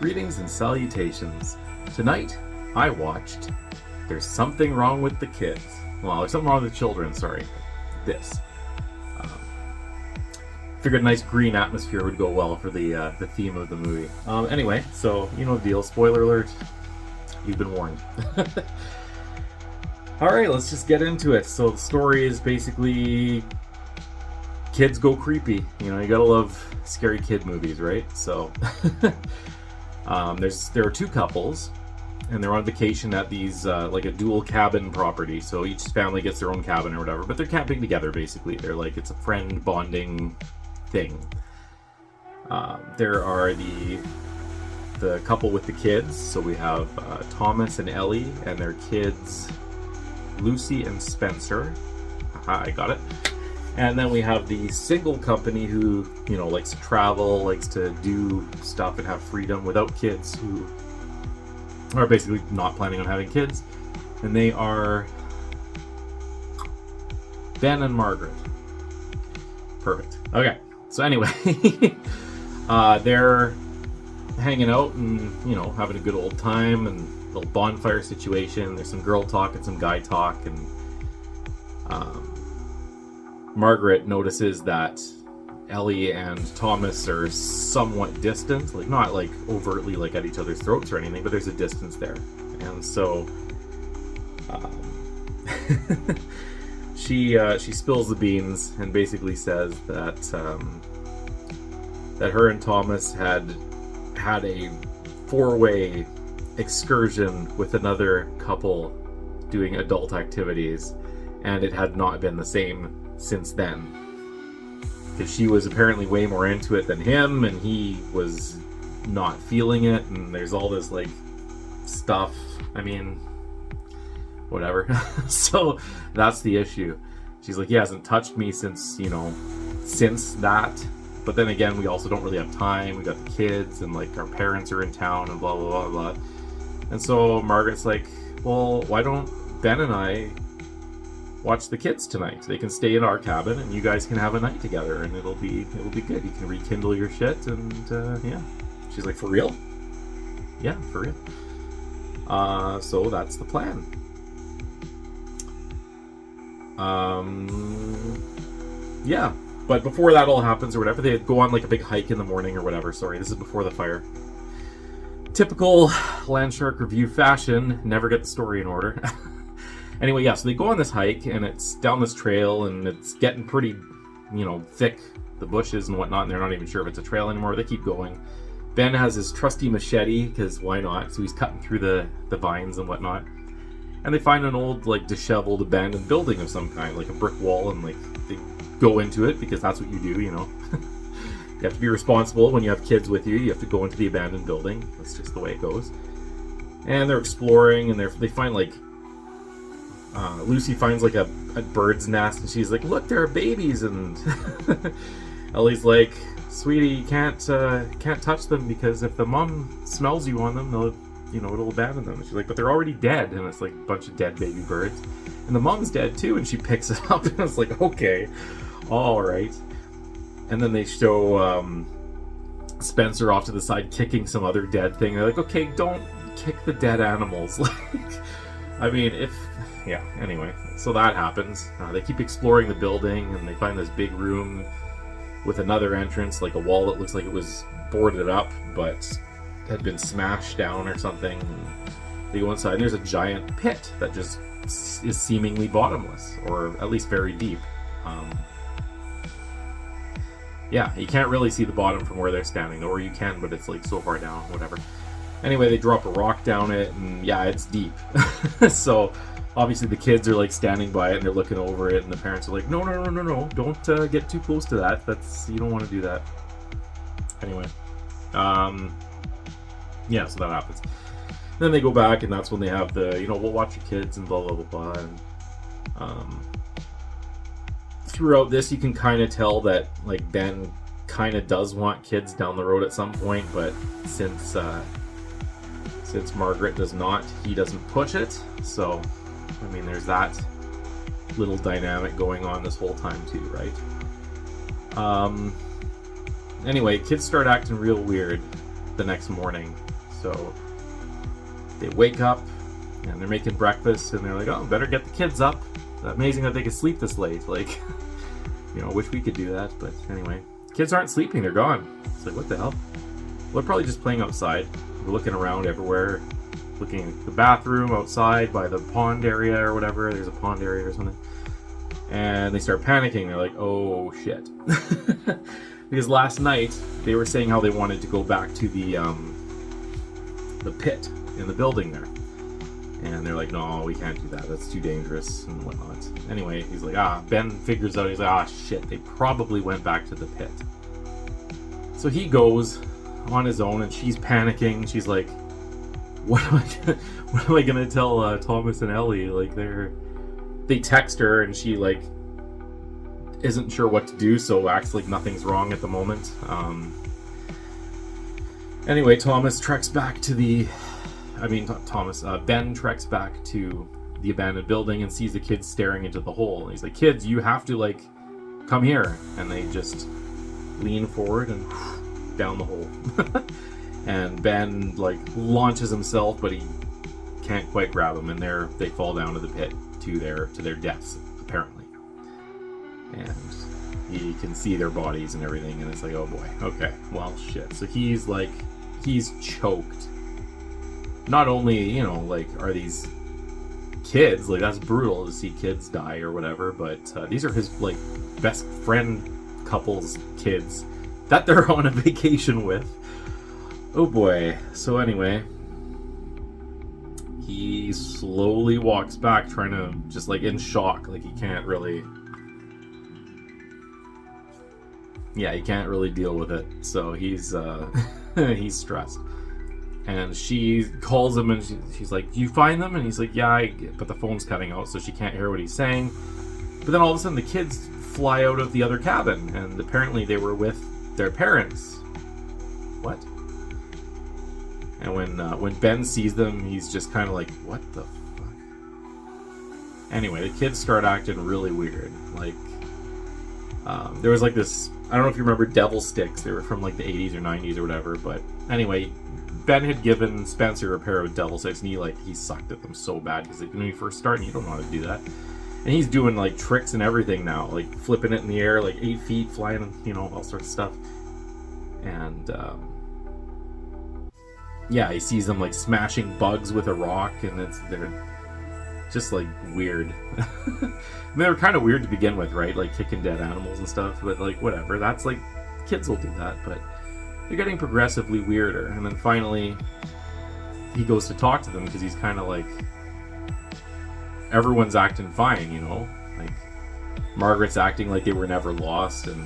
Greetings and salutations. Tonight, I watched There's Something Wrong with the Kids. Well, there's something wrong with the children, sorry. This. Figured a nice green atmosphere would go well for the theme of the movie. Anyway, so, you know the deal. Spoiler alert. You've been warned. Alright, let's just get into it. So the story is basically kids go creepy. You know, you gotta love scary kid movies, right? So there are two couples, and they're on vacation at these like a dual cabin property. So each family gets their own cabin or whatever, but they're camping together basically. They're like, it's a friend bonding thing. There are the couple with the kids. So we have Thomas and Ellie and their kids, Lucy and Spencer. Aha, I got it. And then we have the single company who, you know, likes to travel, likes to do stuff and have freedom without kids, who are basically not planning on having kids. And they are Ben and Margaret. Perfect. Okay. So anyway, they're hanging out and, you know, having a good old time and a little bonfire situation. There's some girl talk and some guy talk, and Margaret notices that Ellie and Thomas are somewhat distant, like not like overtly like at each other's throats or anything, but there's a distance there. And so she spills the beans and basically says that that her and Thomas had a four-way excursion with another couple doing adult activities, and it had not been the same since then, because she was apparently way more into it than him, and he was not feeling it, and there's all this like stuff. I mean, whatever. So that's the issue. She's like, he hasn't touched me since, you know, since that. But then again, we also don't really have time. We got the kids, and like our parents are in town, and blah blah blah blah. And so Margaret's like, well, why don't Ben and I watch the kids tonight? They can stay in our cabin, and you guys can have a night together, and it'll be good. You can rekindle your shit, and yeah. She's like, for real? Yeah, for real. So that's the plan. Yeah. But before that all happens or whatever, they go on like a big hike in the morning or whatever. Sorry, this is before the fire. Typical Landshark review fashion, never get the story in order. Anyway, yeah, so they go on this hike, and it's down this trail, and it's getting pretty, you know, thick, the bushes and whatnot, and they're not even sure if it's a trail anymore. They keep going. Ben has his trusty machete, because why not? So he's cutting through the vines and whatnot. And they find an old, like, disheveled, abandoned building of some kind, like a brick wall, and, like, they go into it, because that's what you do, you know. You have to be responsible when you have kids with you. You have to go into the abandoned building. That's just the way it goes. And they're exploring, and they find, like, Lucy finds like a bird's nest, and she's like, look, there are babies, and Ellie's like, sweetie, you can't touch them, because if the mom smells you on them, it'll abandon them. And she's like, but they're already dead, and it's like a bunch of dead baby birds, and the mom's dead too, and she picks it up, and it's like, okay, all right. And then they show Spencer off to the side kicking some other dead thing. They're like, okay, don't kick the dead animals. Like, I mean, yeah, anyway, so that happens. They keep exploring the building, and they find this big room with another entrance, like a wall that looks like it was boarded up, but had been smashed down or something. And they go inside, and there's a giant pit that just is seemingly bottomless, or at least very deep. Yeah, you can't really see the bottom from where they're standing, or you can, but it's like so far down, whatever. Anyway, they drop a rock down it, and yeah, it's deep. So obviously the kids are like standing by it, and they're looking over it, and the parents are like, no, don't get too close to that. You don't want to do that. Anyway, yeah, so that happens. Then they go back, and that's when they have the, we'll watch your kids and blah blah blah blah. And throughout this, you can kind of tell that like Ben kind of does want kids down the road at some point, but since Margaret does not, he doesn't push it. So I mean, there's that little dynamic going on this whole time too, right? Anyway, kids start acting real weird the next morning. So they wake up and they're making breakfast, and they're like, oh, better get the kids up. Amazing that they could sleep this late. Like, you know, wish we could do that. But anyway, kids aren't sleeping. They're gone. It's like, what the hell? Well, they're probably just playing outside. They're looking around everywhere. Looking at the bathroom outside by the pond area or whatever. There's a pond area or something. And they start panicking. They're like, oh, shit. Because last night, they were saying how they wanted to go back to the pit in the building there. And they're like, no, we can't do that. That's too dangerous and whatnot. Anyway, he's like, Ben figures out, he's like, shit, they probably went back to the pit. So he goes on his own, and she's panicking. She's like, what am I gonna tell Thomas and Ellie? Like, they text her, and she, like, isn't sure what to do, so acts like nothing's wrong at the moment. Anyway, Ben treks back to the abandoned building and sees the kids staring into the hole. And he's like, kids, you have to, like, come here. And they just lean forward and down the hole. And Ben, like, launches himself, but he can't quite grab them. And they fall down to the pit to their deaths, apparently. And he can see their bodies and everything. And it's like, oh boy, okay, well, shit. So he's choked. Not only, you know, like, are these kids, like, that's brutal to see kids die or whatever, but these are his, like, best friend couple's kids that they're on a vacation with. Oh boy. So anyway, he slowly walks back, trying to, just, like, in shock, like, he can't really deal with it. So he's he's stressed. And she calls him, and she's like, you find them? And he's like, yeah, but the phone's cutting out, so she can't hear what he's saying. But then all of a sudden the kids fly out of the other cabin, and apparently they were with their parents. What? And when Ben sees them, he's just kind of like, what the fuck? Anyway, the kids start acting really weird. Like, there was like this, I don't know if you remember devil sticks. They were from like the 80s or 90s or whatever, but anyway, Ben had given Spencer a pair of devil sticks, and he sucked at them so bad, because when you first start, you don't know how to do that. And he's doing, like, tricks and everything now, like flipping it in the air, like 8 feet, flying, you know, all sorts of stuff. And he sees them, like, smashing bugs with a rock, and they're just, like, weird. I mean, they were kind of weird to begin with, right? Like, kicking dead animals and stuff, but, like, whatever. That's, like, kids will do that, but they're getting progressively weirder. And then finally, he goes to talk to them, because he's kind of like, everyone's acting fine, you know? Like, Margaret's acting like they were never lost, and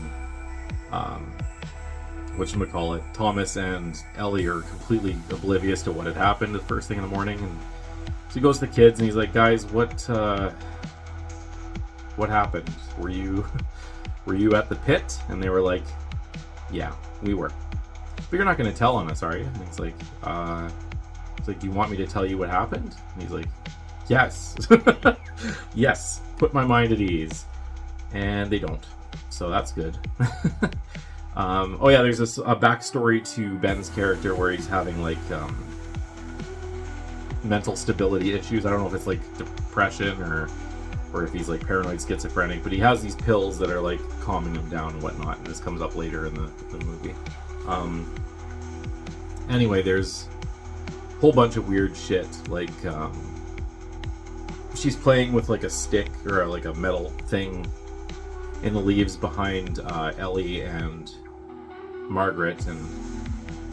whatchamacallit, Thomas and Ellie are completely oblivious to what had happened the first thing in the morning. And so he goes to the kids, and he's like, guys, what happened? Were you at the pit? And they were like, yeah, we were. But you're not going to tell on us, are you? And he's like, do you want me to tell you what happened? And he's like, yes. Yes, put my mind at ease. And they don't. So that's good. There's a backstory to Ben's character where he's having, like, mental stability issues. I don't know if it's, like, depression or if he's, like, paranoid schizophrenic, but he has these pills that are, like, calming him down and whatnot, and this comes up later in the movie. Anyway, there's a whole bunch of weird shit, like, she's playing with, like, a stick or, like, a metal thing in the leaves behind Ellie and Margaret, and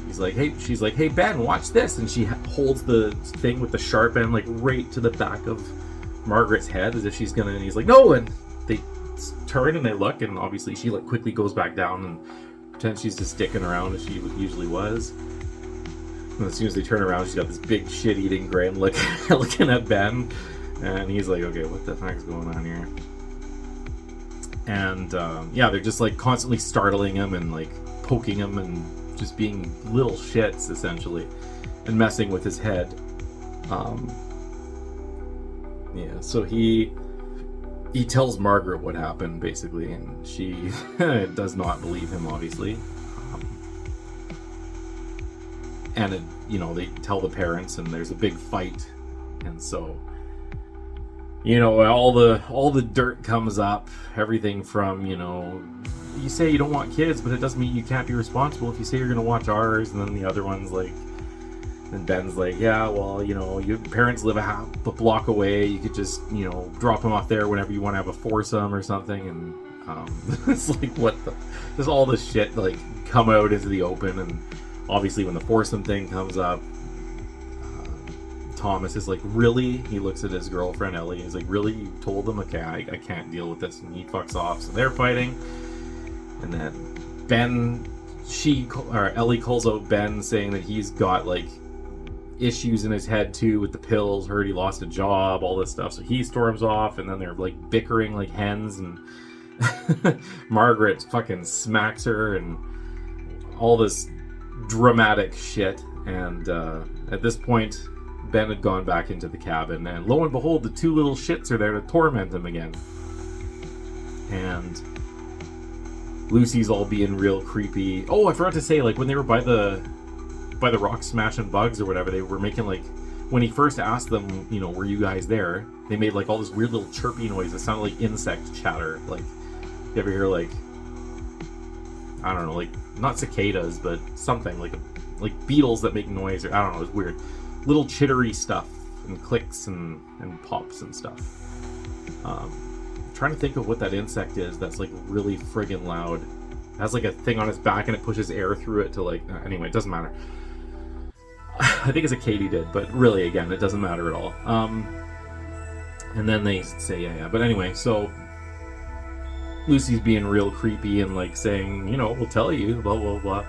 she's like, hey Ben, watch this, and she holds the thing with the sharp end, like, right to the back of Margaret's head, as if she's gonna, and he's like, no, and they turn and they look, and obviously she, like, quickly goes back down and pretends she's just sticking around as she usually was. And as soon as they turn around, she's got this big shit-eating grin looking at Ben, and he's like, okay, what the heck's going on here? And they're just, like, constantly startling him and, like, poking him and just being little shits, essentially, and messing with his head. So he tells Margaret what happened, basically, and she does not believe him, obviously. and they tell the parents, and there's a big fight, and so all the dirt comes up, everything from you say you don't want kids, but it doesn't mean you can't be responsible if you say you're gonna watch ours. And then the other one's like, and Ben's like, yeah, well, your parents live a block away, you could just drop them off there whenever you want to have a foursome or something. And it's like, there's all this shit like come out into the open. And obviously when the foursome thing comes up, Thomas is like, really? He looks at his girlfriend Ellie. He's like, really? You told them? Okay, I can't deal with this. And he fucks off. So they're fighting. And then Ellie calls out Ben, saying that he's got like issues in his head too with the pills. Heard he lost a job, all this stuff. So he storms off, and then they're like bickering like hens, and Margaret fucking smacks her, and all this dramatic shit. And at this point, Ben had gone back into the cabin, and lo and behold, the two little shits are there to torment him again. And Lucy's all being real creepy. Oh, I forgot to say, like, when they were by the rock smashing bugs or whatever, they were making like, when he first asked them, were you guys there? They made like all this weird little chirpy noise that sounded like insect chatter. Like, you ever hear like, I don't know, like not cicadas, but something like beetles that make noise, or I don't know, it's weird. Little chittery stuff and clicks and pops and stuff. Trying to think of what that insect is that's like really friggin' loud. It has like a thing on its back and it pushes air through it to like, anyway, it doesn't matter. I think it's a katydid, but really, again, it doesn't matter at all. And then they say, yeah. But anyway, so Lucy's being real creepy and like saying, we'll tell you, blah, blah, blah.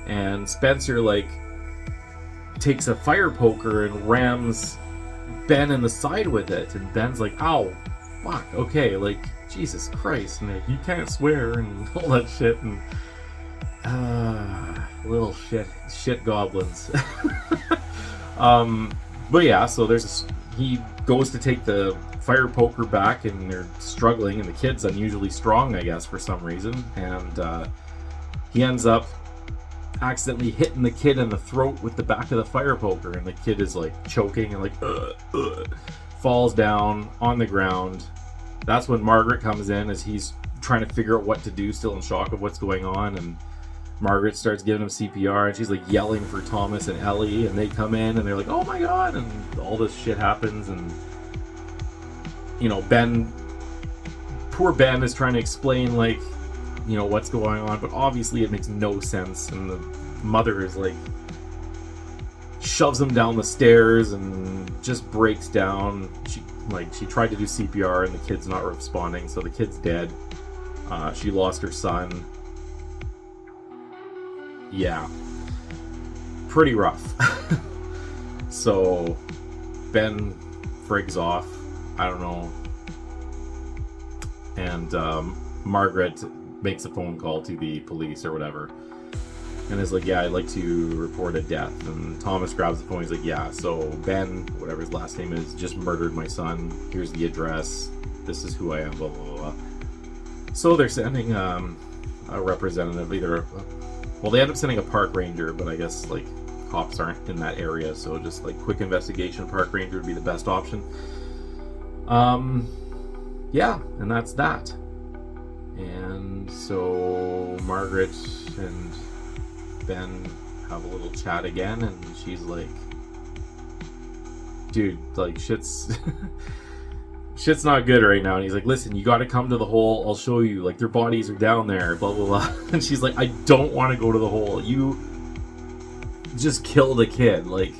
And Spencer like takes a fire poker and rams Ben in the side with it. And Ben's like, ow, fuck, okay, like, Jesus Christ, Nick, you can't swear and all that shit. And little shit goblins. But yeah, so he goes to take the fire poker back, and they're struggling, and the kid's unusually strong, I guess, for some reason. And he ends up accidentally hitting the kid in the throat with the back of the fire poker, and the kid is like choking and like falls down on the ground. That's when Margaret comes in, as he's trying to figure out what to do, still in shock of what's going on. And Margaret starts giving him CPR, and she's like yelling for Thomas and Ellie, and they come in and they're like, oh my god, and all this shit happens. And poor Ben is trying to explain like what's going on, but obviously it makes no sense. And the mother is like shoves him down the stairs and just breaks down. She tried to do CPR and the kid's not responding, so the kid's dead. She lost her son. Yeah, pretty rough. So Ben frigs off, I don't know, and Margaret makes a phone call to the police or whatever, and is like, yeah, I'd like to report a death. And Thomas grabs the phone, he's like, yeah, so Ben, whatever his last name is, just murdered my son. Here's the address. This is who I am, blah, blah, blah. So they're sending a representative, they end up sending a park ranger, but I guess, like, cops aren't in that area, so just, like, quick investigation park ranger would be the best option. Yeah, and that's that. And so Margaret and Ben have a little chat again, and she's like, dude, like, shit's not good right now. And he's like, listen, you gotta come to the hole, I'll show you, like, their bodies are down there, blah blah blah. And she's like, I don't want to go to the hole, you just killed a kid, like,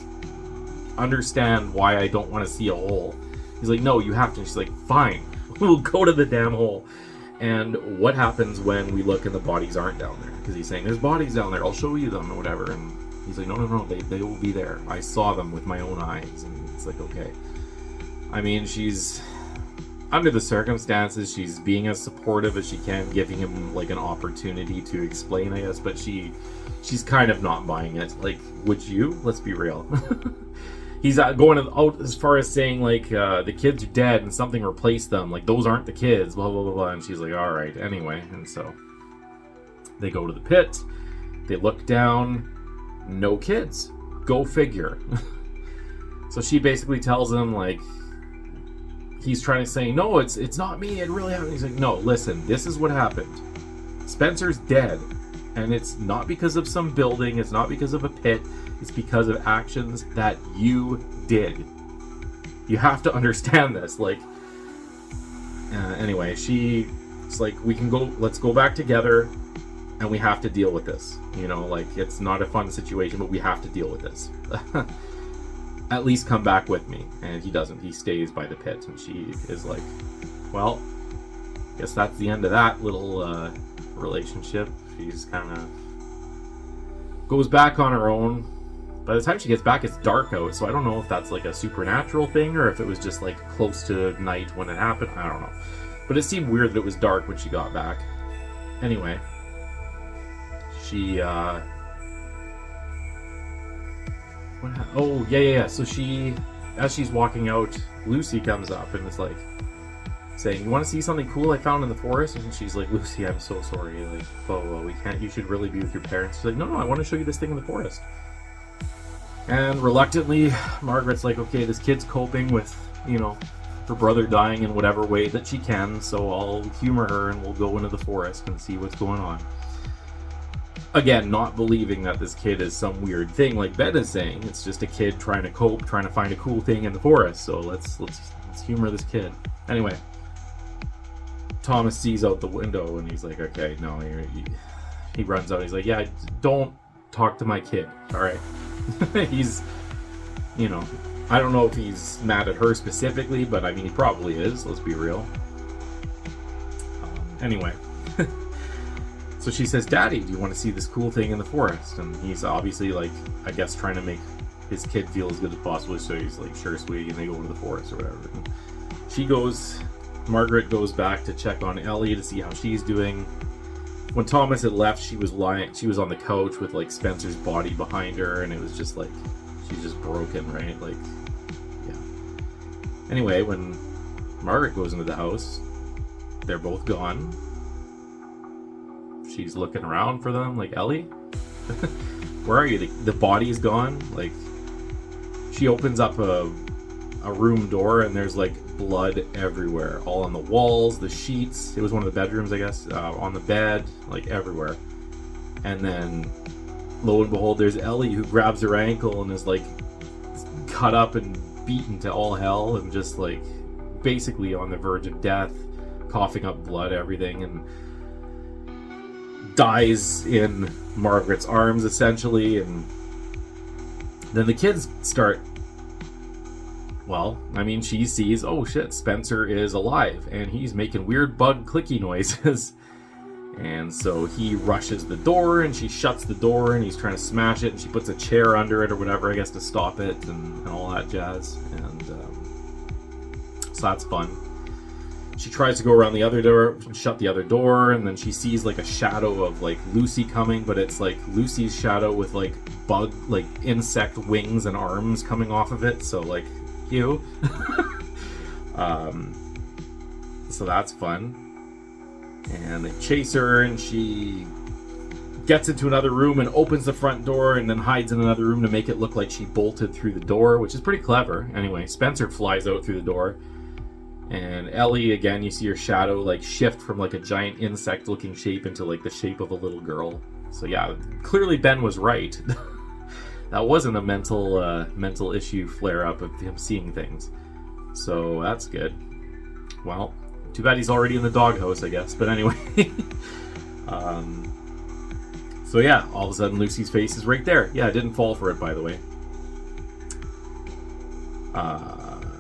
understand why I don't want to see a hole. He's like, no, you have to. And she's like, fine, we'll go to the damn hole. And what happens when we look and the bodies aren't down there? Because he's saying, there's bodies down there, I'll show you them or whatever. And he's like, no, they will be there, I saw them with my own eyes. And it's like, okay. I mean, she's, under the circumstances, she's being as supportive as she can, giving him like an opportunity to explain, I guess, but she's kind of not buying it. Like, would you? Let's be real. He's going out as far as saying, like, the kids are dead and something replaced them, like, those aren't the kids, blah blah blah blah. And she's like, all right, anyway. And so they go to the pit, they look down, no kids. Go figure. So she basically tells him, like, he's trying to say, no, it's not me, it really happened. He's like, no, listen, this is what happened. Spencer's dead. And it's not because of some building, it's not because of a pit, it's because of actions that you did. You have to understand this. Like, anyway, it's like, let's go back together, and we have to deal with this. You know, like, it's not a fun situation, but we have to deal with this. At least come back with me. And he doesn't. He stays by the pit, and she is like, well, guess that's the end of that little relationship. She's kind of goes back on her own. By the time she gets back, it's dark out, so I don't know if that's like a supernatural thing or if it was just like close to night when it happened. I don't know. But it seemed weird that it was dark when she got back. Anyway, she so she, as she's walking out, Lucy comes up and is like saying, you want to see something cool I found in the forest? And she's like, Lucy, I'm so sorry, like, well, we can't, you should really be with your parents. She's like, no, I want to show you this thing in the forest. And reluctantly, Margaret's like, okay, this kid's coping with, you know, her brother dying in whatever way that she can, so I'll humor her and we'll go into the forest and see what's going on. Again, not believing that this kid is some weird thing like Ben is saying. It's just a kid trying to cope, trying to find a cool thing in the forest. So let's humor this kid. Anyway, Thomas sees out the window and he's like, okay, no, he runs out. He's like, yeah, don't talk to my kid, all right? He's, you know, I don't know if he's mad at her specifically, but I mean, he probably is, let's be real. Anyway. So she says, Daddy, do you want to see this cool thing in the forest? And he's obviously, like, I guess trying to make his kid feel as good as possible. So he's like, sure, sweetie, and they go into the forest or whatever. And Margaret goes back to check on Ellie to see how she's doing. When Thomas had left, she was on the couch with, like, Spencer's body behind her, and it was just like, she's just broken, right? Like, yeah. Anyway, when Margaret goes into the house, they're both gone. She's looking around for them, like, Ellie? Where are you? The body's gone. Like, she opens up a room door and there's, like, blood everywhere. All on the walls, the sheets. It was one of the bedrooms, I guess. On the bed, like, everywhere. And then, lo and behold, there's Ellie who grabs her ankle and is, like, cut up and beaten to all hell and just, like, basically on the verge of death, coughing up blood, everything, and dies in Margaret's arms, essentially. And then the kids start, well, I mean, she sees, oh shit, Spencer is alive and he's making weird bug clicky noises. And so he rushes the door and she shuts the door and he's trying to smash it and she puts a chair under it or whatever, I guess, to stop it and all that jazz. And so that's fun. She tries to go around the other door, shut the other door, and then she sees, like, a shadow of, like, Lucy coming, but it's, like, Lucy's shadow with, like, insect wings and arms coming off of it, so, like, ew. So that's fun. And they chase her, and she gets into another room and opens the front door and then hides in another room to make it look like she bolted through the door, which is pretty clever. Anyway, Spencer flies out through the door. And Ellie, again, you see her shadow, like, shift from, like, a giant insect-looking shape into, like, the shape of a little girl. So, yeah, clearly Ben was right. That wasn't a mental issue flare-up of him seeing things. So, that's good. Well, too bad he's already in the doghouse, I guess. But anyway. So, yeah, all of a sudden, Lucy's face is right there. Yeah, I didn't fall for it, by the way.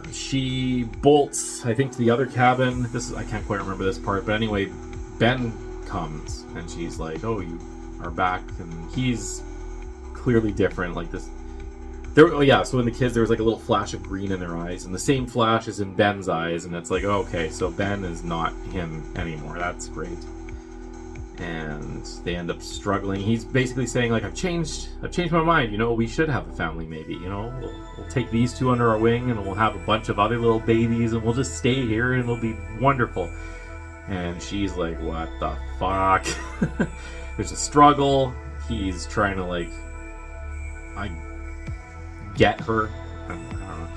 She bolts, I think, to the other cabin. I can't quite remember this part, but anyway, Ben comes and she's like, oh, you are back. And he's clearly different, like this. So in the kids, there was like a little flash of green in their eyes, and the same flash is in Ben's eyes, and it's like, oh, okay, so Ben is not him anymore. That's great. And they end up struggling. He's basically saying, like, I've changed my mind, you know, we should have a family, maybe, you know, we'll take these two under our wing and we'll have a bunch of other little babies and we'll just stay here and it'll be wonderful. And she's like, what the fuck? There's a struggle. He's trying to, like, get her. I don't know.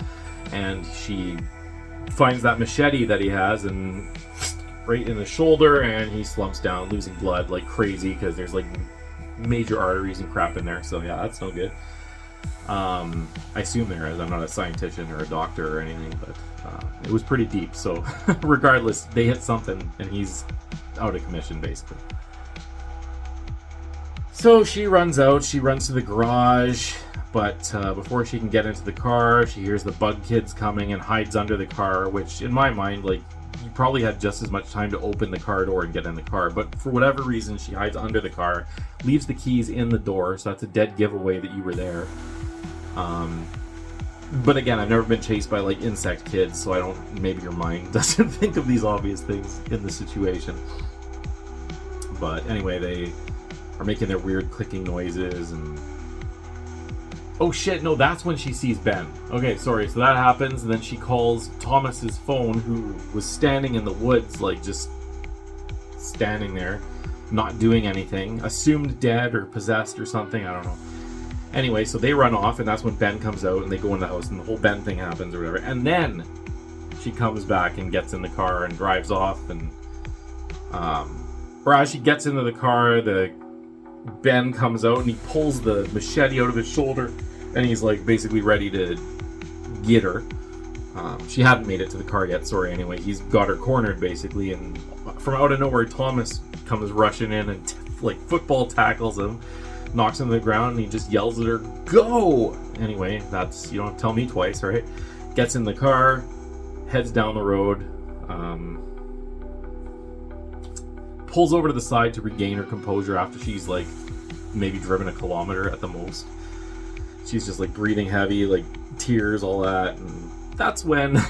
And she finds that machete that he has and right in the shoulder, and he slumps down, losing blood like crazy because there's like major arteries and crap in there. So yeah, that's no good. I assume there is. I'm not a scientist or a doctor or anything, but it was pretty deep. So regardless, they hit something and he's out of commission basically. So she runs out. She runs to the garage, but before she can get into the car, she hears the bug kids coming and hides under the car, which in my mind, like, you probably had just as much time to open the car door and get in the car. But for whatever reason, she hides under the car, leaves the keys in the door, so that's a dead giveaway that you were there. But again, I've never been chased by like insect kids, so I don't, maybe your mind doesn't think of these obvious things in the situation. But anyway, they are making their weird clicking noises and... Oh shit, no, that's when she sees Ben. Okay, sorry, so that happens, and then she calls Thomas's phone, who was standing in the woods, like just standing there, not doing anything, assumed dead or possessed or something, I don't know. Anyway, so they run off, and that's when Ben comes out, and they go in the house, and the whole Ben thing happens or whatever. And then she comes back and gets in the car and drives off, and or as she gets into the car, Ben comes out and he pulls the machete out of his shoulder, and he's like basically ready to get her. She hadn't made it to the car yet, sorry. Anyway, he's got her cornered basically, and from out of nowhere, Thomas comes rushing in and like football tackles him, knocks him to the ground, and he just yells at her, "Go!" Anyway, that's, you don't have to tell me twice, right? Gets in the car, heads down the road, pulls over to the side to regain her composure after she's like maybe driven a kilometer at the most. She's just like breathing heavy, like tears, all that, and that's when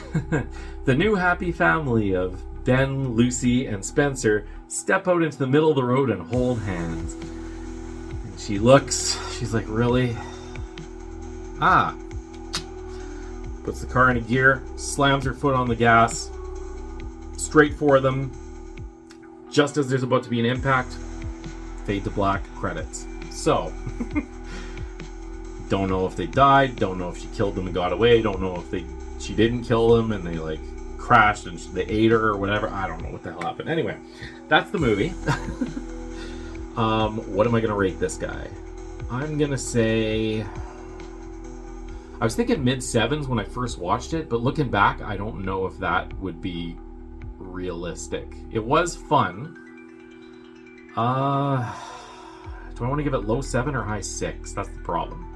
the new happy family of Ben, Lucy, and Spencer step out into the middle of the road and hold hands. And she looks, she's like, really? Puts the car into gear, slams her foot on the gas, straight for them. Just as there's about to be an impact, fade to black, credits. So, don't know if they died, don't know if she killed them and got away, don't know if she didn't kill them and they like crashed and they ate her or whatever. I don't know what the hell happened. Anyway, that's the movie. What am I gonna rate this guy? I'm gonna say, I was thinking mid-7s when I first watched it, but looking back, I don't know if that would be realistic. It was fun. Do I want to give it low 7 or high 6? That's the problem.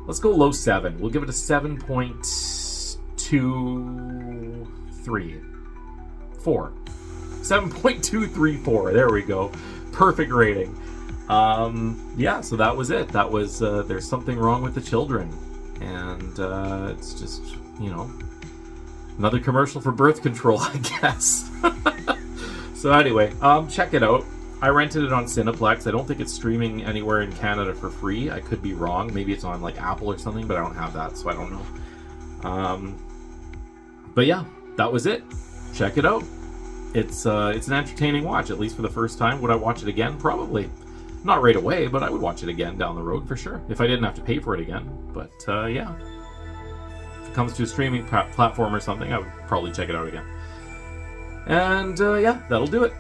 Let's go low 7. We'll give it a 7.234. 7.234. There we go. Perfect rating. Yeah, so that was it. That was There's Something Wrong with the Children. And it's just, you know, another commercial for birth control, I guess. So anyway, check it out. I rented it on Cineplex. I don't think it's streaming anywhere in Canada for free. I could be wrong. Maybe it's on like Apple or something, but I don't have that, so I don't know. But yeah, that was it. Check it out. It's an entertaining watch, at least for the first time. Would I watch it again? Probably. Not right away, but I would watch it again down the road for sure, if I didn't have to pay for it again. But yeah. If it comes to a streaming platform or something, I would probably check it out again. And yeah, that'll do it.